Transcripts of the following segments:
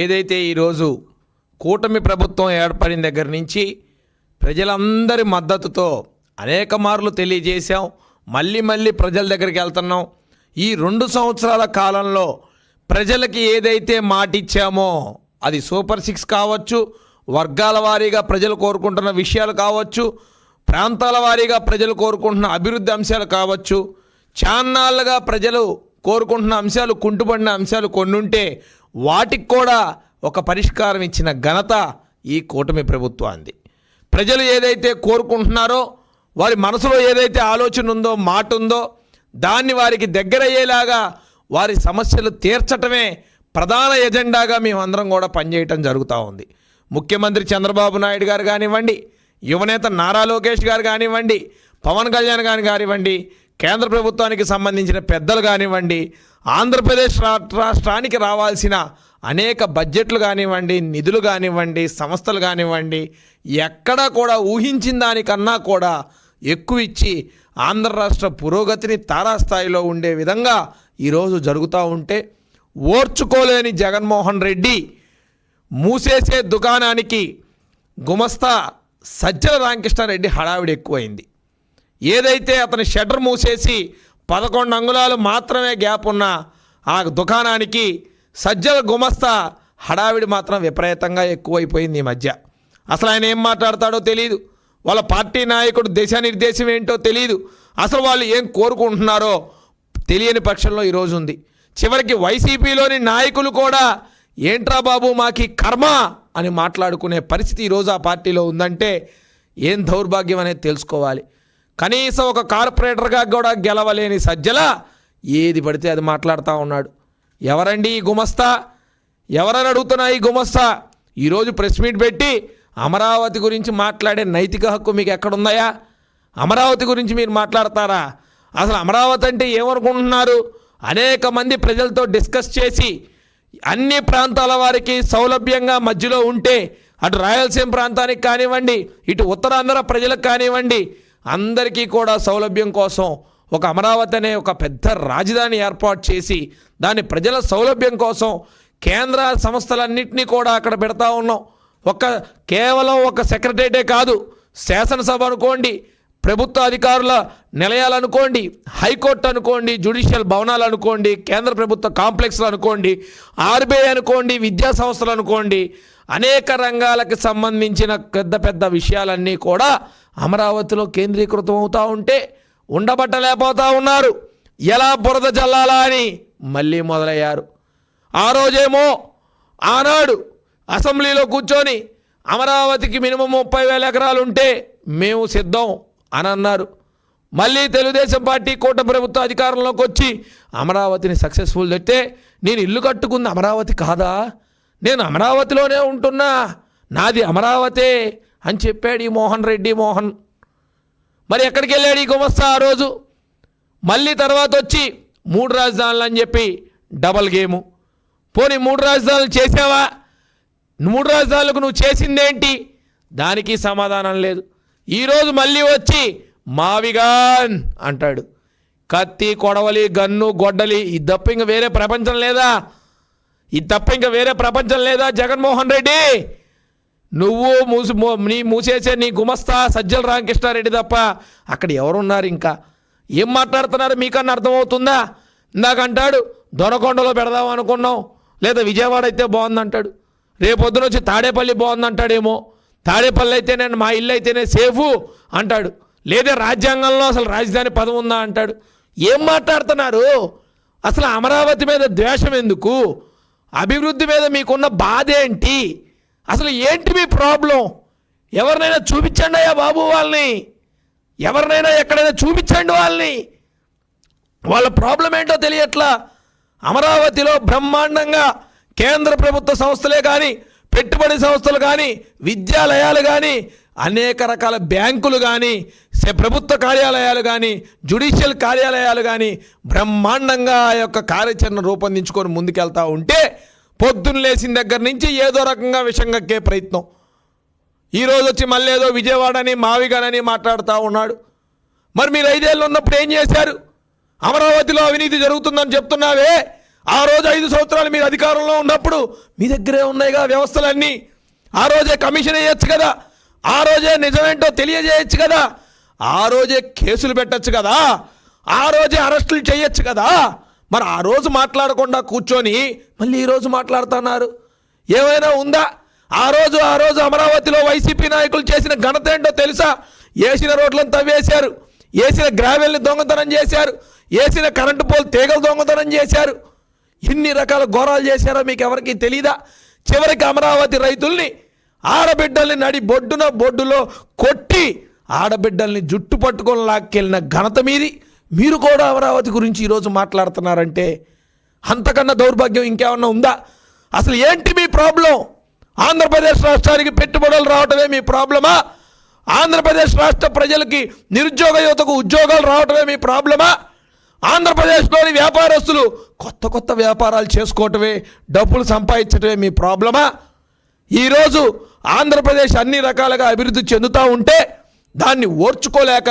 ఏదైతే ఈరోజు కూటమి ప్రభుత్వం ఏర్పడిన దగ్గర నుంచి ప్రజలందరి మద్దతుతో అనేక మార్లు తెలియజేశాం. మళ్ళీ ప్రజల దగ్గరికి వెళ్తున్నాం. ఈ 2 సంవత్సరాల కాలంలో ప్రజలకి ఏదైతే మాటిచ్చామో అది సూపర్ 6 కావచ్చు, వర్గాల వారీగా ప్రజలు కోరుకుంటున్న విషయాలు కావచ్చు, ప్రాంతాల వారీగా ప్రజలు కోరుకుంటున్న అభివృద్ధి అంశాలు కావచ్చు, చాన్నాళ్ళుగా ప్రజలు కోరుకుంటున్న అంశాలు, కుంటుపడిన అంశాలు కొన్ని ఉంటే వాటికి కూడా ఒక పరిష్కారం ఇచ్చిన ఘనత ఈ కూటమి ప్రభుత్వానికి. ప్రజలు ఏదైతే కోరుకుంటున్నారో, వారి మనసులో ఏదైతే ఆలోచన ఉందో, మాట ఉందో, దాన్ని వారికి దగ్గరయ్యేలాగా వారి సమస్యలు తీర్చటమే ప్రధాన ఎజెండాగా మేమందరం కూడా పనిచేయటం జరుగుతూ ఉంది. ముఖ్యమంత్రి చంద్రబాబు నాయుడు గారు కానివ్వండి, యువనేత నారా లోకేష్ గారు కానివ్వండి, పవన్ కళ్యాణ్ గారు కానివ్వండి, కేంద్ర ప్రభుత్వానికి సంబంధించిన పెద్దలు కానివ్వండి, ఆంధ్రప్రదేశ్ రాష్ట్రానికి రావాల్సిన అనేక బడ్జెట్లు కానివ్వండి, నిధులు కానివ్వండి, సంస్థలు కానివ్వండి, ఎక్కడా కూడా ఊహించిన దానికన్నా కూడా ఎక్కువ ఇచ్చి ఆంధ్ర రాష్ట్ర పురోగతిని తారాస్థాయిలో ఉండే విధంగా ఈరోజు జరుగుతూ ఉంటే ఓర్చుకోలేని జగన్మోహన్ రెడ్డి మూసేసే దుకాణానికి గుమస్తా సజ్జల రామకృష్ణారెడ్డి హడావిడి ఎక్కువైంది. ఏదైతే అతని షట్టర్ మూసేసి 11 అంగుళాలు మాత్రమే గ్యాప్ ఉన్న ఆ దుకాణానికి సజ్జల గుమస్తా హడావిడి మాత్రం విపరీతంగా ఎక్కువైపోయింది ఈ మధ్య. అసలు ఆయన ఏం మాట్లాడతాడో తెలియదు, వాళ్ళ పార్టీ నాయకుడు దిశానిర్దేశం ఏంటో తెలియదు, అసలు వాళ్ళు ఏం కోరుకుంటున్నారో తెలియని పక్షంలో ఈరోజు ఉంది. చివరికి వైసీపీలోని నాయకులు కూడా ఏంట్రా బాబు మాకి కర్మ అని మాట్లాడుకునే పరిస్థితి ఈరోజు ఆ పార్టీలో ఉందంటే ఏం దౌర్భాగ్యం అనేది తెలుసుకోవాలి. కనీసం ఒక కార్పొరేటర్గా కూడా గెలవలేని సజ్జల ఏది పడితే అది మాట్లాడుతూ ఉన్నాడు. ఎవరండి ఈ గుమస్తా? ఎవరని అడుగుతున్నా ఈ గుమస్తా? ఈరోజు ప్రెస్ మీట్ పెట్టి అమరావతి గురించి మాట్లాడే నైతిక హక్కు మీకు ఎక్కడుందయా? అమరావతి గురించి మీరు మాట్లాడతారా? అసలు అమరావతి అంటే ఏమనుకుంటున్నారు? అనేక మంది ప్రజలతో డిస్కస్ చేసి అన్ని ప్రాంతాల వారికి సౌలభ్యంగా మధ్యలో ఉంటే, అటు రాయలసీమ ప్రాంతానికి కానివ్వండి, ఇటు ఉత్తరాంధ్ర ప్రజలకు కానివ్వండి, అందరికీ కూడా సౌలభ్యం కోసం ఒక అమరావతి అనే ఒక పెద్ద రాజధాని ఏర్పాటు చేసి దాని ప్రజల సౌలభ్యం కోసం కేంద్ర సంస్థలన్నింటినీ కూడా అక్కడ పెడతా ఉన్నాం. కేవలం ఒక సెక్రటరేటే కాదు, శాసనసభ అనుకోండి, ప్రభుత్వ అధికారుల నిలయాలు అనుకోండి, హైకోర్టు అనుకోండి, జ్యుడిషియల్ భవనాలు అనుకోండి, కేంద్ర ప్రభుత్వ కాంప్లెక్స్లు అనుకోండి, ఆర్బీఐ అనుకోండి, విద్యా సంస్థలు అనుకోండి, అనేక రంగాలకు సంబంధించిన పెద్ద విషయాలన్నీ కూడా అమరావతిలో కేంద్రీకృతం అవుతూ ఉంటే ఉండబట్టలేకపోతూ ఉన్నారు. ఎలా బురద జల్లాలా అని మళ్ళీ మొదలయ్యారు. ఆ రోజేమో ఆనాడు అసెంబ్లీలో కూర్చొని అమరావతికి మినిమం 30,000 ఎకరాలు ఉంటే మేము సిద్ధం అని అన్నారు. మళ్ళీ తెలుగుదేశం పార్టీ కూటమి ప్రభుత్వ అధికారంలోకి వచ్చి అమరావతిని సక్సెస్ఫుల్ తెస్తే నేను ఇల్లు కట్టుకుంది అమరావతి కాదా, నేను అమరావతిలోనే ఉంటున్నా, నాది అమరావతే అని చెప్పాడు ఈ మోహన్. మరి ఎక్కడికి వెళ్ళాడు ఈ గుమస్తా ఆ రోజు? మళ్ళీ తర్వాత వచ్చి 3 రాజధానులు అని చెప్పి డబల్ గేము. పోనీ 3 రాజధానులు చేసావా? 3 రాజధానులకు నువ్వు చేసిందేంటి? దానికి సమాధానం లేదు. ఈరోజు మళ్ళీ వచ్చి మావిగాన్ అంటాడు. కత్తి, కొడవలి, గన్ను, గొడ్డలి, ఇది తప్ప ఇంకా వేరే ప్రపంచం లేదా? జగన్మోహన్ రెడ్డి, నువ్వు మూసేసే నీ గుమస్తా సజ్జల రామకృష్ణారెడ్డి తప్ప అక్కడ ఎవరున్నారు? ఇంకా ఏం మాట్లాడుతున్నారు మీకన్నా అర్థమవుతుందా? ఇందాకంటాడు దొనకొండలో పెడదాం అనుకున్నాం, లేదా విజయవాడ అయితే బాగుందంటాడు, రేపొద్దున వచ్చి తాడేపల్లి బాగుందంటాడేమో, తాడేపల్లి అయితేనే మా ఇల్లు అయితేనే సేఫు అంటాడు, లేదా రాజ్యాంగంలో అసలు రాజధాని పదం ఉందా అంటాడు. ఏం మాట్లాడుతున్నారు? అసలు అమరావతి మీద ద్వేషం ఎందుకు? అభివృద్ధి మీద మీకున్న బాధ ఏంటి? అసలు ఏంటి మీ ప్రాబ్లం? ఎవరినైనా చూపించండి అయ్యా బాబు వాళ్ళని, ఎవరినైనా ఎక్కడైనా చూపించండి వాళ్ళని. వాళ్ళ ప్రాబ్లం ఏంటో తెలియట్లా. అమరావతిలో బ్రహ్మాండంగా కేంద్ర ప్రభుత్వ సంస్థలే కానీ, పెట్టుబడి సంస్థలు కానీ, విద్యాలయాలు కానీ, అనేక రకాల బ్యాంకులు కానీ, ప్రభుత్వ కార్యాలయాలు కానీ, జ్యుడిషియల్ కార్యాలయాలు కానీ బ్రహ్మాండంగా ఆ యొక్క కార్యాచరణ రూపొందించుకొని ముందుకెళ్తూ ఉంటే పొద్దున్న లేచిన దగ్గర నుంచి ఏదో రకంగా విషం కక్కే ప్రయత్నం. ఈరోజు వచ్చి మళ్ళీ ఏదో విజయవాడని మావిగానని మాట్లాడుతూ ఉన్నాడు. మరి మీరు 5 ఏళ్ళు ఉన్నప్పుడు ఏం చేశారు? అమరావతిలో అవినీతి జరుగుతుందని చెప్తున్నావే, ఆ రోజు 5 సంవత్సరాలు మీరు అధికారంలో ఉన్నప్పుడు మీ దగ్గరే ఉన్నాయిగా వ్యవస్థలన్నీ. ఆ రోజే కమిషన్ వేయచ్చు కదా, ఆ రోజే నిజమేంటో తెలియజేయచ్చు కదా, ఆ రోజే కేసులు పెట్టచ్చు కదా, ఆ రోజే అరెస్టులు చేయొచ్చు కదా. మరి ఆ రోజు మాట్లాడకుండా కూర్చొని మళ్ళీ ఈరోజు మాట్లాడుతున్నారు. ఏమైనా ఉందా? ఆ రోజు అమరావతిలో వైసీపీ నాయకులు చేసిన ఘనత ఏంటో తెలుసా? వేసిన రోడ్లను తవ్వేశారు, వేసిన గ్రావెల్ని దొంగతనం చేశారు, వేసిన కరెంటు పోల్ తీగలు దొంగతనం చేశారు. ఇన్ని రకాల ఘోరాలు చేశారో మీకు ఎవరికి తెలీదా? చివరికి అమరావతి రైతుల్ని, ఆడబిడ్డల్ని బొడ్డులో కొట్టి ఆడబిడ్డల్ని జుట్టు పట్టుకొని లాక్కెళ్ళిన ఘనత మీది. మీరు కూడా అమరావతి గురించి ఈరోజు మాట్లాడుతున్నారంటే అంతకన్నా దౌర్భాగ్యం ఇంకేమన్నా ఉందా? అసలు ఏంటి మీ ప్రాబ్లం? ఆంధ్రప్రదేశ్ రాష్ట్రానికి పెట్టుబడులు రావటమే మీ ప్రాబ్లమా? ఆంధ్రప్రదేశ్ రాష్ట్ర ప్రజలకి, నిరుద్యోగ యువతకు ఉద్యోగాలు రావటమే మీ ప్రాబ్లమా? ఆంధ్రప్రదేశ్లోని వ్యాపారస్తులు కొత్త వ్యాపారాలు చేసుకోవటమే, డబ్బులు సంపాదించటమే మీ ప్రాబ్లమా? ఈరోజు ఆంధ్రప్రదేశ్ అన్ని రకాలుగా అభివృద్ధి చెందుతూ ఉంటే దాన్ని ఓర్చుకోలేక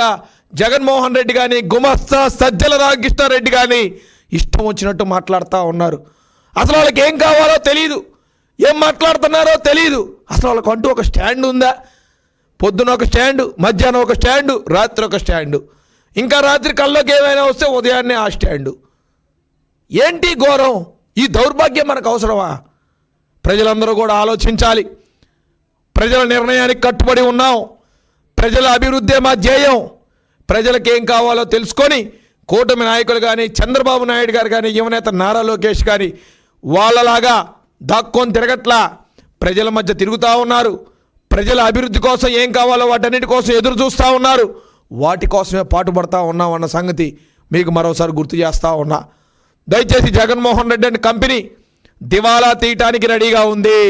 జగన్మోహన్ రెడ్డి కానీ, గుమస్తా సజ్జల రామకృష్ణారెడ్డి కానీ ఇష్టం వచ్చినట్టు మాట్లాడుతూ ఉన్నారు. అసలు వాళ్ళకి ఏం కావాలో తెలియదు, ఏం మాట్లాడుతున్నారో తెలియదు. అసలు వాళ్ళకంటూ ఒక స్టాండ్ ఉందా? పొద్దున ఒక స్టాండు, మధ్యాహ్నం ఒక స్టాండు, రాత్రి ఒక స్టాండు, ఇంకా రాత్రి కల్లోకి ఏమైనా వస్తే ఉదయాన్నే ఆ స్టాండు. ఏంటి ఘోరం? ఈ దౌర్భాగ్యం మనకు అవసరమా? ప్రజలందరూ కూడా ఆలోచించాలి. ప్రజల నిర్ణయానికి కట్టుబడి ఉన్నాం. ప్రజల అభివృద్ధి మా ధ్యేయం. ప్రజలకు ఏం కావాలో తెలుసుకొని కూటమి నాయకులు కానీ, చంద్రబాబు నాయుడు గారు కానీ, యువనేత నారా లోకేష్ కానీ వాళ్ళలాగా దాక్కొని తిరగట్లా, ప్రజల మధ్య తిరుగుతూ ఉన్నారు. ప్రజల అభివృద్ధి కోసం ఏం కావాలో వాటన్నిటి కోసం ఎదురు చూస్తూ ఉన్నారు. వాటి కోసమే పాటుపడతా ఉన్నాం అన్న సంగతి మీకు మరోసారి గుర్తు చేస్తూ ఉన్నా. దయచేసి జగన్మోహన్ రెడ్డి అండ్ కంపెనీ దివాలా తీయటానికి రెడీగా ఉంది.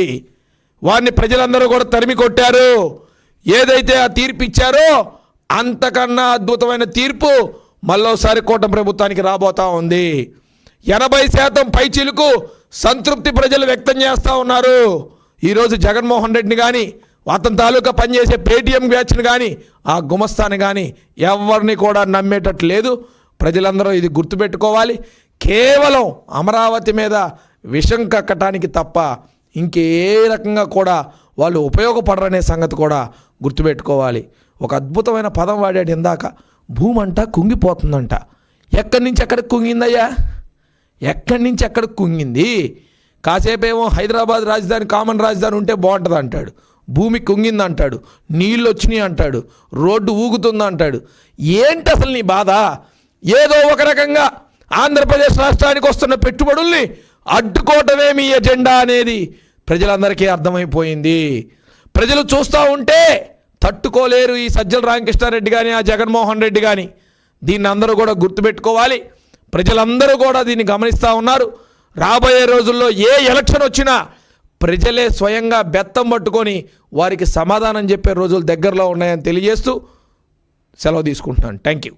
వారిని ప్రజలందరూ కూడా తరిమి కొట్టారు. ఏదైతే ఆ తీర్పు ఇచ్చారో అంతకన్నా అద్భుతమైన తీర్పు మళ్ళోసారి కూటమి ప్రభుత్వానికి రాబోతా ఉంది. 80% పైచిలుకు సంతృప్తి ప్రజలు వ్యక్తం చేస్తూ ఉన్నారు. ఈరోజు జగన్మోహన్ రెడ్డిని కానీ, అతని తాలూకా పనిచేసే పేటీఎం బ్యాచ్ని కానీ, ఆ గుమస్తాని కానీ ఎవరిని కూడా నమ్మేటట్టు లేదు. ప్రజలందరూ ఇది గుర్తుపెట్టుకోవాలి. కేవలం అమరావతి మీద విషం కక్కటానికి తప్ప ఇంకే రకంగా కూడా వాళ్ళు ఉపయోగపడరనే సంగతి కూడా గుర్తుపెట్టుకోవాలి. ఒక అద్భుతమైన పదం వాడాడు ఇందాక, భూమి అంట కుంగిపోతుందంట. ఎక్కడి నుంచి ఎక్కడికి కుంగిందయ్యా? ఎక్కడి నుంచి ఎక్కడికి కుంగింది? కాసేపేమో హైదరాబాద్ రాజధాని, కామన్ రాజధాని ఉంటే బాగుంటుంది అంటాడు, భూమి కుంగింది అంటాడు, నీళ్ళు వచ్చినాయి అంటాడు, రోడ్డు ఊగుతుంది అంటాడు. ఏంటి అసలు నీ బాధ? ఏదో ఒక రకంగా ఆంధ్రప్రదేశ్ రాష్ట్రానికి వస్తున్న పెట్టుబడుల్ని అడ్డుకోవటమే మీ ఎజెండా అనేది ప్రజలందరికీ అర్థమైపోయింది. ప్రజలు చూస్తూ ఉంటే తట్టుకోలేరు ఈ సజ్జల రామకృష్ణారెడ్డి కానీ, ఆ జగన్మోహన్ రెడ్డి కానీ. దీన్ని అందరూ కూడా గుర్తుపెట్టుకోవాలి. ప్రజలందరూ కూడా దీన్ని గమనిస్తూ ఉన్నారు. రాబోయే రోజుల్లో ఏ ఎలక్షన్ వచ్చినా ప్రజలే స్వయంగా బెత్తం పట్టుకొని వారికి సమాధానం చెప్పే రోజులు దగ్గరలో ఉన్నాయని తెలియజేస్తూ సెలవు తీసుకుంటున్నాను. Thank you.